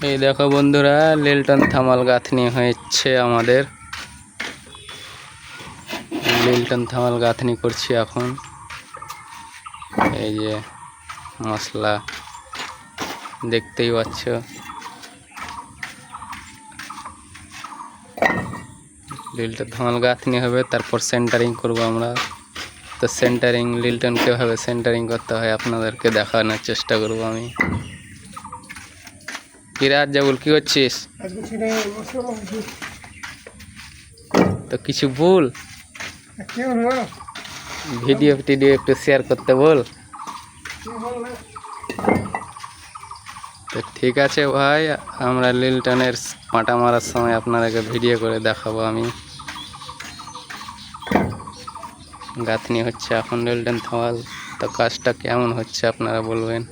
এই দেখো বন্ধুরা, লিল্টন থামাল গাঁথনি হয়েছে আমাদের। লিল্টন থামাল গাঁথনি করছি এখন। এই যে মশলা দেখতেই পাচ্ছ, লিল্টন থামাল গাঁথনি হবে, তারপর সেন্টারিং করব আমরা। তো সেন্টারিং লিল্টন কীভাবে সেন্টারিং করতে হয় আপনাদেরকে দেখানোর চেষ্টা করব আমি। কিরাত জাবুল, কি করছিস? তো কিছু বল, ভিডিও একটু শেয়ার করতে বল। তো ঠিক আছে ভাই, আমরা লিল্টনের পাটা মারার সময় আপনাদেরকে ভিডিও করে দেখাবো আমি। গাঁথনি হচ্ছে এখন লিল্টন থামাল। তো কাজটা কেমন হচ্ছে আপনারা বলবেন।